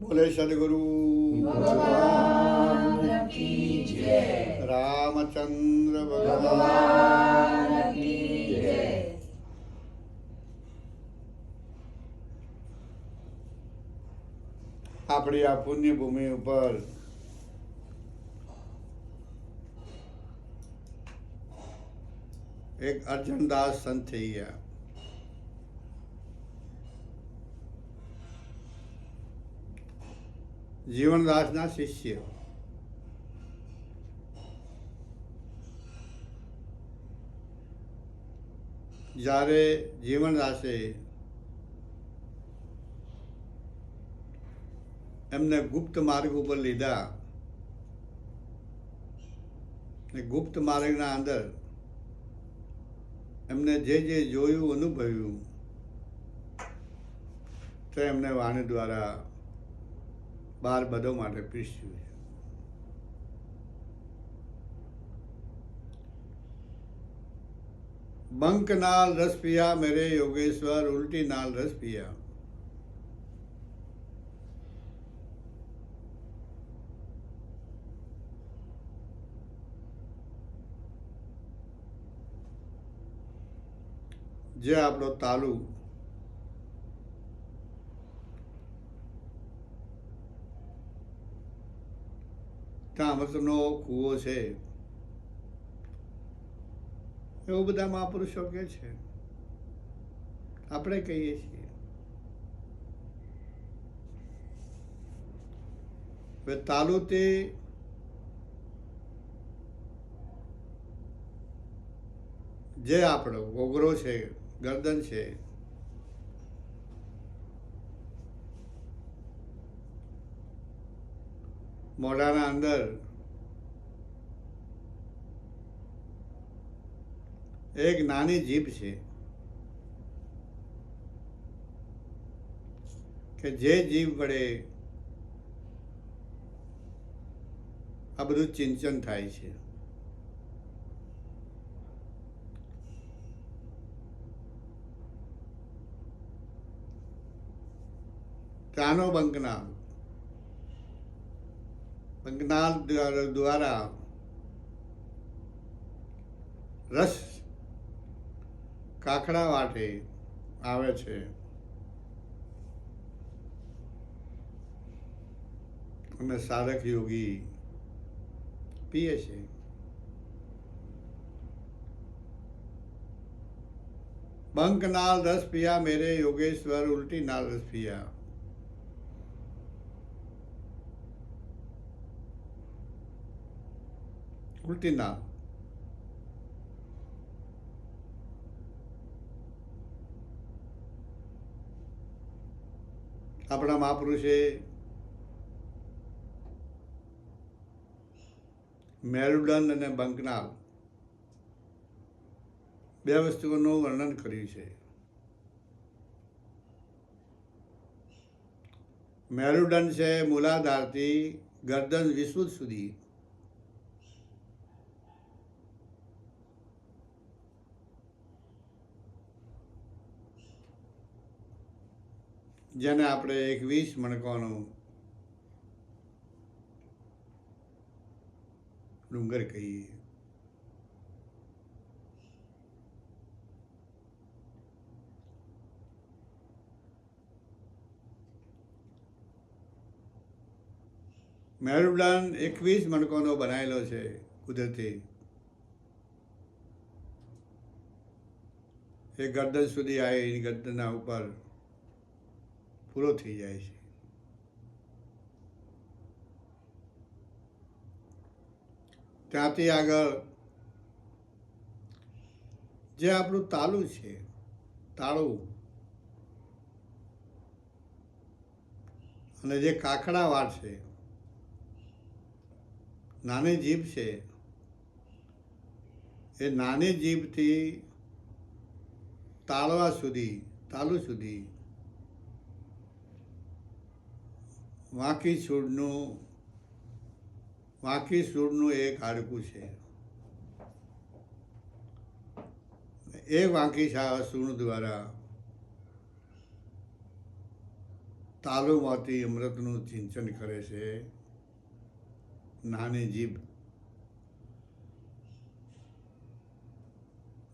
બોલે સદગુરુ ભગવાન કી જય. રામચંદ્ર ભગવાન. ભગવાન કી જય. આપણી આ પુણ્ય ભૂમિ ઉપર એક અર્જનદાસ સંત થઈ ગયા. જીવનદાસના શિષ્ય. જ્યારે જીવનદાસે એમને ગુપ્ત માર્ગ ઉપર લીધા, ગુપ્ત માર્ગના અંદર એમને જે જે જોયું, અનુભવ્યું, તો એમને વાણી દ્વારા બાર બધો માટે પીસ્યું છે. બંક નાલ રસ પિયા મેરે યોગેશ્વર, ઉલ્ટી નાલ રસ પિયા. જે આપણો તાલુ ત્યાં અમૃતનો કૂવો છે, એવું બધા મહાપુરુષો કહે છે, આપણે કહીએ છીએ. હવે તાલુ તે જે આપણો ઘોઘરો છે, ગરદન છે, મોઢાના અંદર એક નાની જીભ છે કે જે જીભ વડે આ બધું ચિંતન થાય છે. ત્યાંનો બંકનાલ દ્વારા રસ કાકડા વાટે આવે છે અને સાધક યોગી પીએ છે. બંક નાલ રસ પિયા મેરે યોગેશ્વર, ઉલ્ટી નાલ રસ પિયા. ઉલ્ટી નાલ આપણા મહાપુરુષે મેરુડન અને બંકનાલ બે વસ્તુઓનું વર્ણન કર્યું છે. મેરુડન છે મૂલાધારથી ગરદન વિશુદ્ધ સુધી, જેને આપણે 21 મણકાનો ડુંગર કહીએ. મેરુડન 21 મણકાનો બનાવેલો છે કુદરતી. એ ગરદન સુધી આવી, ગરદનના ઉપર પૂરો થઈ જાય છે. ત્યાંથી આગળ જે આપણું તાલુ છે, તાળું, અને જે કાકડા વાટ છે, નાની જીભ છે, એ નાની જીભથી તાળવા સુધી, તાલુ સુધી વાંકી સૂળનું એક હાડકું છે. એ વાંકી સૂળ દ્વારા તાલુમાંથી અમૃતનું સિંચન કરે છે નાની જીભ.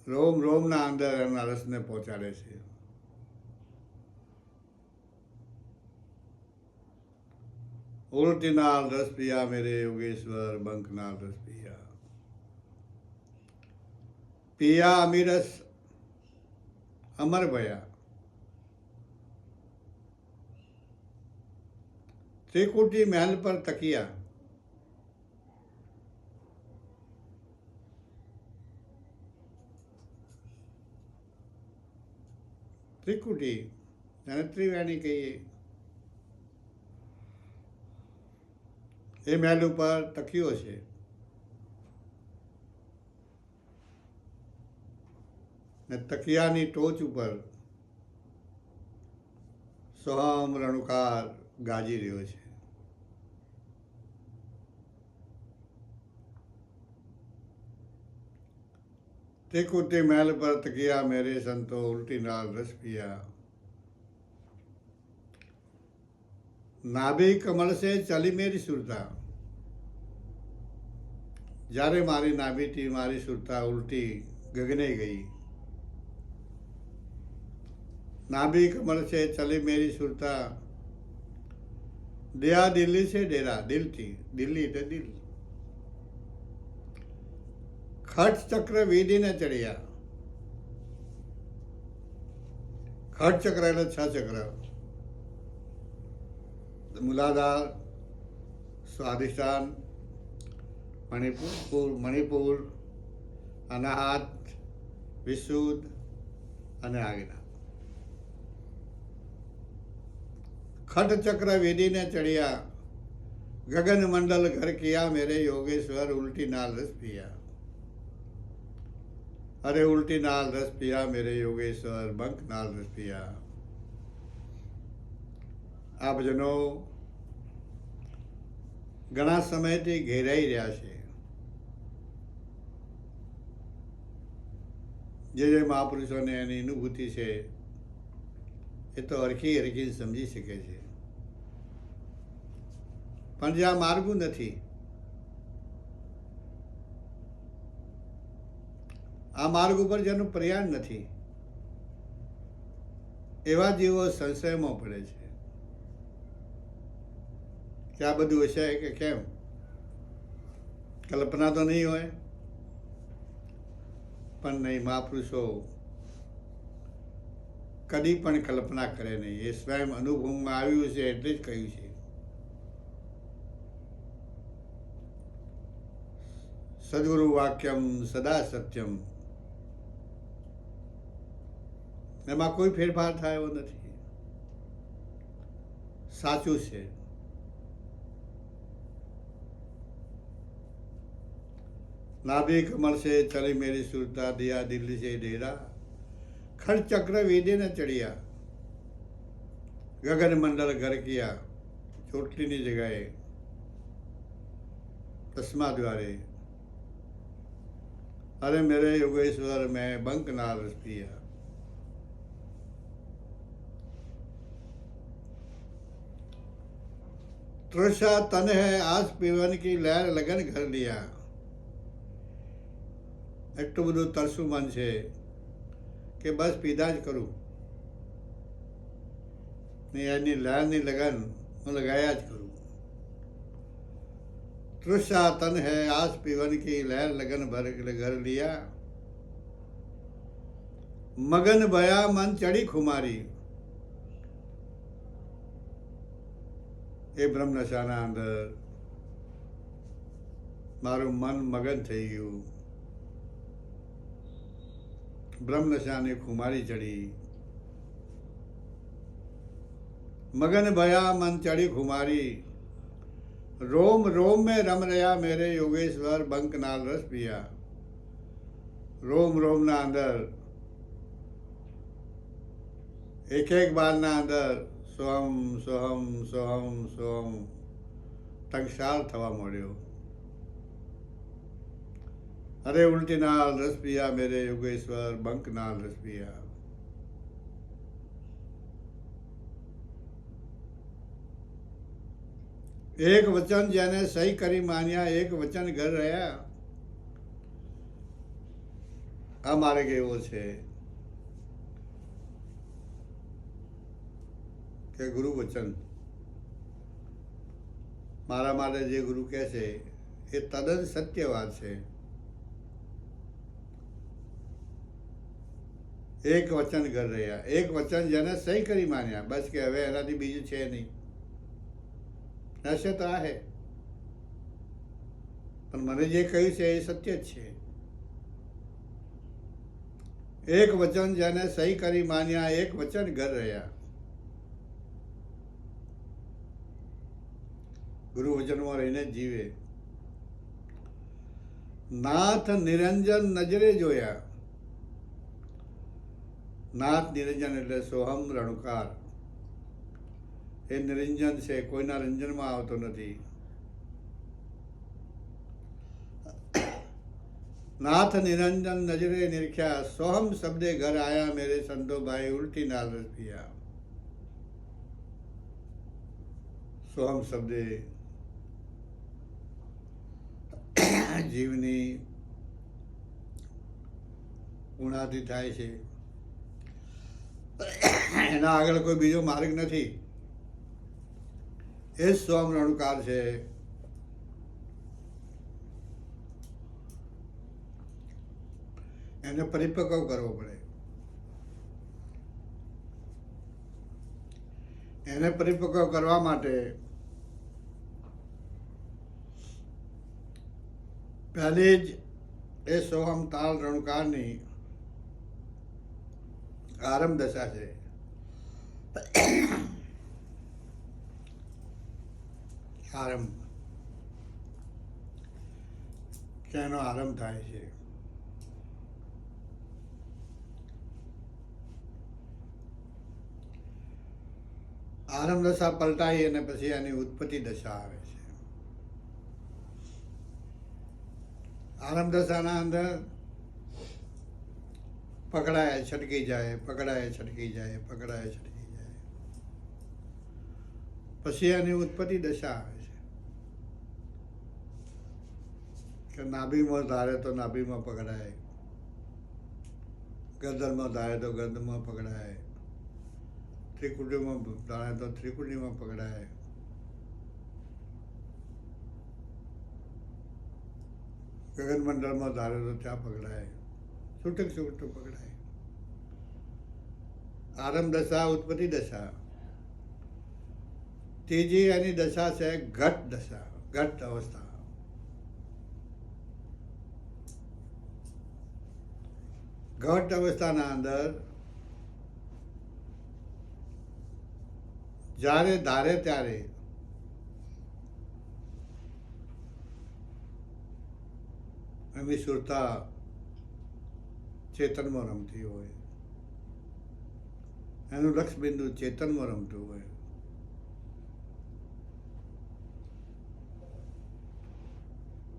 રોમ રોમના અંદર એમના રસને પહોંચાડે છે. ઉલટીનાલ રસ પિયા મેરે યોગેશ્વર, બંકનાલ રસ પિયા. પિયા અમીરસ અમર ભયા. ત્રિકુટી મહેલ પર તકિયા. ત્રિકુટી અને ત્રિવેણી કહીએ. એ મહેલ ઉપર તકિયો છે. ને તકિયાની ટોચ ઉપર સોહમ રણુકાર ગાજી રહ્યો છે. त्रिकुटी महल पर तकिया मेरे संतो, उल्टी नाल रस पिया. नाभि कमल से चली मेरी सुरता. જ્યારે મારી નાભીથી મારી સુરતા ઉલટી ગગને ગઈ. नाभि कमल से चली मेरी सुरता. दया दिल्ली से डेरा, दिल थी, दिल्ली એટલે દિલ. ખટ ચક્ર વીડીને ચડ્યા. ખટ ચક્ર એટલે 6 ચક્ર. મૂલાધાર, સ્વાધિષ્ઠાન, મણિપુર, અનાહત, વિશુદ્ધ અને આજ્ઞા. ખટ ચક્ર વીડીને ચડ્યા. ગગન મંડલ ઘર કિયા મેરે યોગેશ્વર, ઉલ્ટી નાલ રસ પિયા. अरे उल्टी नाल रस पिया मेरे योगेश्वर, બંક નાલ રસ પિયા. આ ભજનો ઘણા સમયથી ઘેરાઈ રહ્યા છે. જે મહાપુરુષોને એની અનુભૂતિ છે એ તો હરખી સમજી શકે છે. પણ જ્યાં માર્ગું નથી, આ માર્ગ ઉપર જેનું પ્રયાણ નથી, એવા જીવો સંશયમાં પડે છે કે આ બધું હશે કે કેમ. કલ્પના તો નહીં હોય, પણ નહીં, મહાપુરુષો કદી પણ કલ્પના કરે નહીં. એ સ્વયં અનુભવમાં આવ્યું છે એટલે જ કહ્યું છે. સદગુરુ વાક્યમ સદા સત્યમ. એમાં કોઈ ફેરફાર થાય એવો નથી. સાચું છે. नाभि कमल से चली मेरी सुरता, दिया दिल्ली से डेरा. खट चक्र वीडे ने चढ़िया. गगन मंडल घर किया. ચોટલીની જગ્યાએ તસ્મા દ્વારે. अरे मेरे योगेश्वर, मैं બંક નાલ રસ પિયા. तृषा तन है आस पीवन की लहर लगन घर लिया. એટલું બધું તરસું મન છે કે બસ પીધા જ કરું ને એની લહેરની લગન હું લગાયા જ કરું. તૃષા તન હૈ આસ પીવન કી લહેર લગન ભર ઘર લિયા. મગન ભયા મન ચડી ખુમારી. એ બ્રહ્મનશાના અંદર મારું મન મગન થઈ ગયું. બ્રહ્મનશાને ખુમારી ચડી. મગન ભયા મન ચડી ખુમારી. રોમ રોમ में रम રહ્યા મેરે યોગેશ્વર, બંક નાલ રસ પિયા. રોમ રોમના અંદર, એક બારના અંદર સોહમ સોહમ સોહમ સોહમ ટંકશાળ થવા મળ્યો. अरे उल्टी नाल रस पिया मेरे योगेश्वर, બંક नाल रस पिया. એક વચન જેને સહી કરી માન્યા, એક વચન ઘર રહ્યા. આ માર્ગ એવો છે કે ગુરુ વચન મારા માટે જે ગુરુ કહે છે એ તદ્દન સત્ય વાત છે. એક વચન ઘર રહ્યા, એક વચન જેને સહી કરી માન્યા, બસ કે હવે એનાથી બીજું છે નહીં. હશે તો આ હે, પણ મને જે કહ્યું છે એ સત્ય જ છે. એક વચન જેને સહી કરી માન્યા, એક વચન ઘર રહ્યા. ગુરુ વચનમાં રહીને જ જીવે. નાથ નિરંજન નજરે જોયા. નાથ નિરંજન એટલે સોહમ રણુકાર. એ નિરંજન છે, કોઈના રંજનમાં આવતો નથી. નાથ નિરંજન નજરે નિરખ્યા, સોહમ શબ્દે ઘર આયા, મેરે સંતો ભાઈ ઉલટી નાલ રસ પિયા. સોહમ શબ્દે જીવની ઉણાથી થાય છે. એના આગળ કોઈ બીજો માર્ગ નથી. એ જ સોહમ રણુકાર છે. એને પરિપક્વ કરવો પડે. એને પરિપક્વ કરવા માટે પહેલી જ એ સોહમ તાલ રણુકારની આરંભ દશા છે. આરંભ એનો આરંભ થાય છે. આરંભ દશા પલટાઈ અને પછી એની ઉત્પત્તિ દશા આવે છે. આરંભ દશાના અંદર પકડાય છટકી જાય, પકડાય છટકી જાય, પકડાય છટકી જાય. પછી એની ઉત્પત્તિ દશા આવે છે કે નાભીમાં ધારે તો નાભીમાં પકડાય, ગરદનમાં ધારે તો ગરદનમાં પકડાય, ત્રિકુટીમાં ધારે તો ત્રિકુટીમાં પકડાય. ગગનમંડળમાં ધારે તો ત્યાં પકડાય, છૂટક છૂટક પકડાય. આરંભ દશા, ઉત્પત્તિ દશા. ત્રીજી એની દશા છે ઘટ દશા, ઘટ અવસ્થા. ઘટ અવસ્થાના અંદર જ્યારે ધારે ત્યારે એની સુરતા ચેતનમાં રમતી હોય, એનું લક્ષ બિંદુ ચેતનમાં રમતું હોય.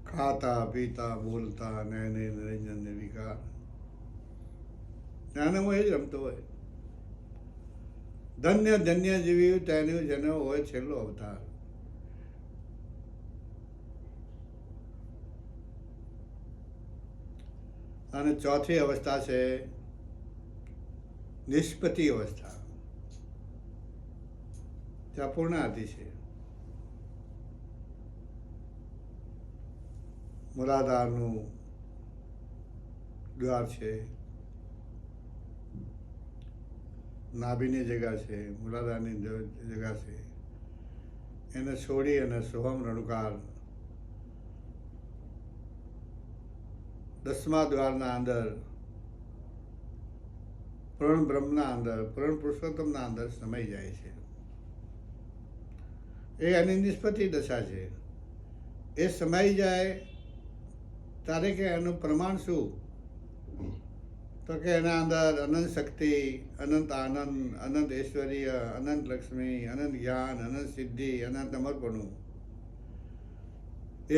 ખાતા પીતા બોલતા નયને નિરંજન નિર્વિકાર જ્ઞાનમાં એ જ રમતો હોય. ધન્ય ધન્ય જીવ્યું તેનું જેનો હોય છેલ્લો અવતાર. અને ચોથી અવસ્થા છે નિષ્પત્તિ અવસ્થા. ત્યાં પૂર્ણાહુતિ છે. મૂલાધારનું દ્વાર છે, નાભીની જગા છે, મૂલાધારની જગા છે. એને છોડી અને સોહમ રણુકાર દસમા દ્વારના અંદર પૂર્ણ બ્રહ્મના અંદર, પૂર્ણ પુરુષોત્તમના અંદર સમાઈ જાય છે. એ એની નિષ્પત્તિ દશા છે. એ સમાઈ જાય ત્યારે કે એનું પ્રમાણ શું? તો કે એના અંદર અનંત શક્તિ, અનંત આનંદ, અનંત ઐશ્વર્ય, અનંત લક્ષ્મી, અનંત જ્ઞાન, અનંત સિદ્ધિ, અનંત અમરપણું.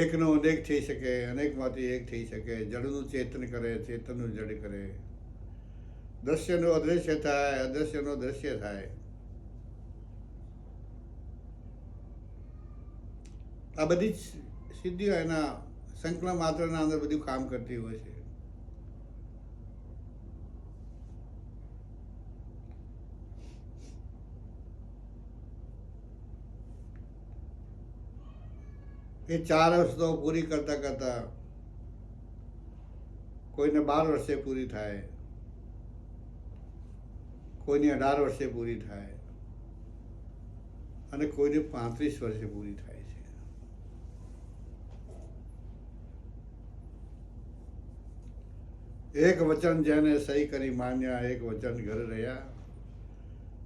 એકનો અનેક થઈ શકે, અનેકમાંથી એક થઈ શકે. જડનું ચેતન કરે, ચેતનનું જડ કરે. દ્રશ્યનું અદૃશ્ય થાય, અદૃશ્યનું દ્રશ્ય થાય. આ બધી જ સિદ્ધિઓ એના સંકલ્પ માત્રના અંદર બધું કામ કરતી હોય છે. એ 4 વર્ષ તો પૂરી કરતા કરતા કોઈને 12 વર્ષે પૂરી થાય, કોઈની 18 વર્ષે પૂરી થાય અને કોઈને 35 વર્ષે પૂરી થાય છે. એક વચન જેને સહી કરી માન્યા, એક વચન ઘર રહ્યા.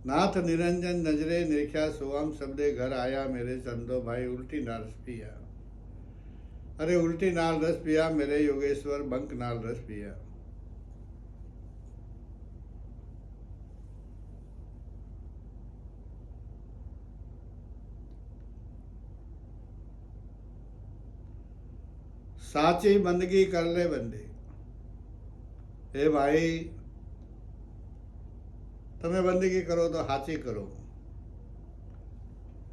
નાથ નિરંજન નજરે નિરખ્યા, સોમ શબ્દે ઘર આયા. મેરે ચંદો ભાઈ ઉલ્ટી નાલ રસ પિયા. અરે ઉલ્ટી નાલ રસ પિયા મેરે યોગેશ્વર, બંક નાલ રસ પિયા. સાચી બંદગી કર લે બંદે. હે ભાઈ, તમે બંદગી કરો તો સાચી કરો.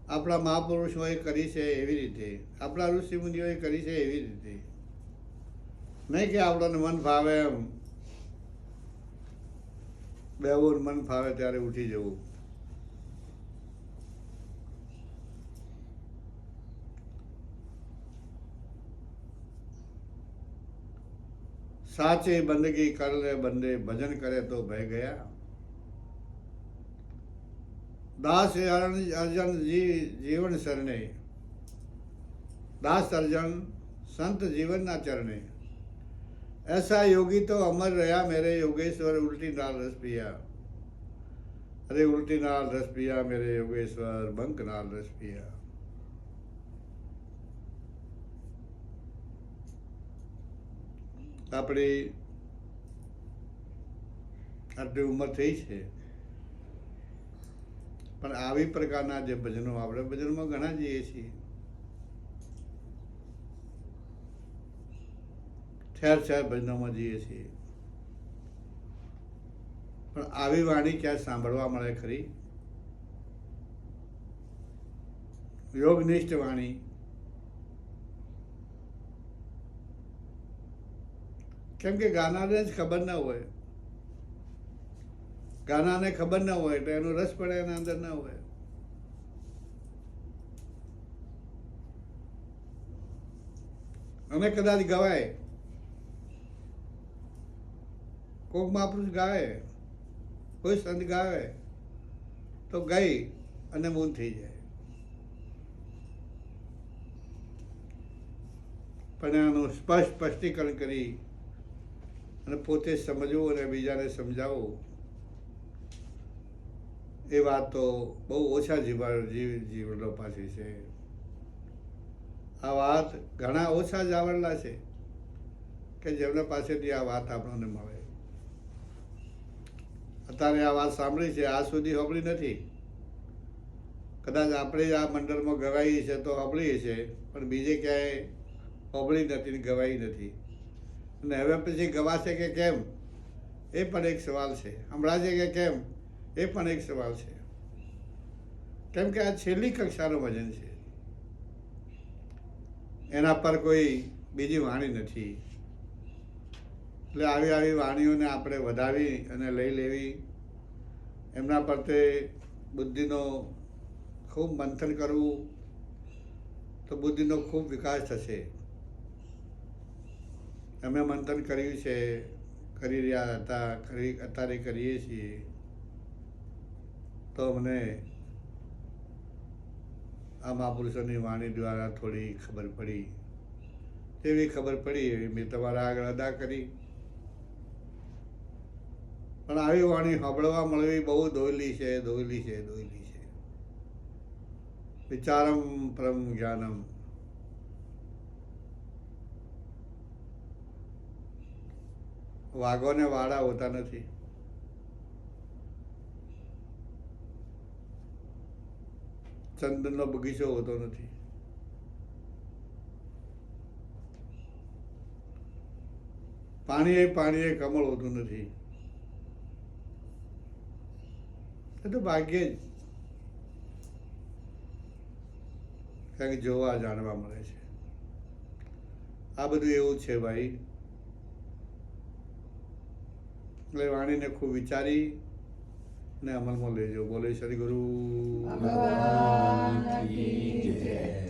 આપણા મહાપુરુષોએ કરી છે એવી રીતે, આપણા ઋષિ મુનિઓએ કરી છે એવી રીતે, નહીં કે આપણને મન ફાવે એમ બેવું, મન ફાવે ત્યારે ઉઠી જવું. સાચી બંદગી કર લે બંદે, ભજન કરે તો ભય ગયા. દાસ અર્જન જીવન શરણે, દાસ અર્જન સંત જીવનના ચરણે. ऐसा योगी तो अमर रहा मेरे योगेश्वर, उल्टी नाल रस पिया. अरे उल्टी नाल रस पिया मेरे योगेश्वर, બંક નાલ રસ પિયા. આપણી આટલી ઉંમર થઈ છે, પણ આવી પ્રકારના જે ભજનો, આપણે ભજનમાં ઘણા જઈએ છીએ, ઠેર ઠેર ભજનોમાં જઈએ છીએ, પણ આવી વાણી ક્યાં સાંભળવા મળે ખરી? યોગનિષ્ઠ વાણી. કેમ કે ગાનારને જ ખબર ના હોય, ગાનાને ખબર ના હોય એટલે એનો રસ પડે એના અંદર ના હોય. અને કદાચ ગવાય, કોક મહાપુરુષ ગાય, કોઈ સંત ગાવે તો ગઈ અને મૌન થઈ જાય. પણ એનું સ્પષ્ટીકરણ કરી અને પોતે સમજવું અને બીજાને સમજાવવું, એ વાત તો બહુ ઓછા જીવનો પાછી છે. આ વાત ઘણા ઓછા જ આવડેલા છે કે જેમના પાસેથી આ વાત આપણને મળે. અત્યારે આ વાત સાંભળી છે, આજ સુધી સાંભળી નથી. કદાચ આપણે આ મંડળમાં ગવાઈ છે તો સાંભળી છે, પણ બીજે ક્યાંય સાંભળી નથી ને ગવાઈ નથી. અને હવે પછી ગવાશે કે કેમ, એ પણ એક સવાલ છે. હમણાં છે કે કેમ, એ પણ એક સવાલ છે. કેમ કે આ છેલ્લી કક્ષાનું ભજન છે, એના પર કોઈ બીજી વાણી નથી. એટલે આવી વાણીઓને આપણે વધાવી અને લઈ લેવી, એમના પર તે બુદ્ધિનો ખૂબ મંથન કરવું, તો બુદ્ધિનો ખૂબ વિકાસ થશે. અમે મંથન કર્યું છે, કરી રહ્યા હતા, અત્યારે કરીએ છીએ, તો અમને આ મહાપુરુષોની વાણી દ્વારા થોડી ખબર પડી. એવી ખબર પડી એવી મેં તમારા આગળ અદા કરી. પણ આવી વાણી સાંભળવા મળવી બહુ દોયલી છે, દોયલી છે, દોયલી છે. વિચારમ પરમ જ્ઞાનમ. વાઘોને વાડા હોતા નથી. ચંદનનો બગીચો હોતો નથી. પાણીએ કમળ હોતું નથી. એ તો ભાગ્યે જ. કંઈક જોવા જાણવા મળે છે. આ બધું એવું છે ભાઈ. એટલે વાણીને ખૂબ વિચારી ને અમલમાં લેજો. બોલે શ્રી ગુરુ ભગવાન કી જય.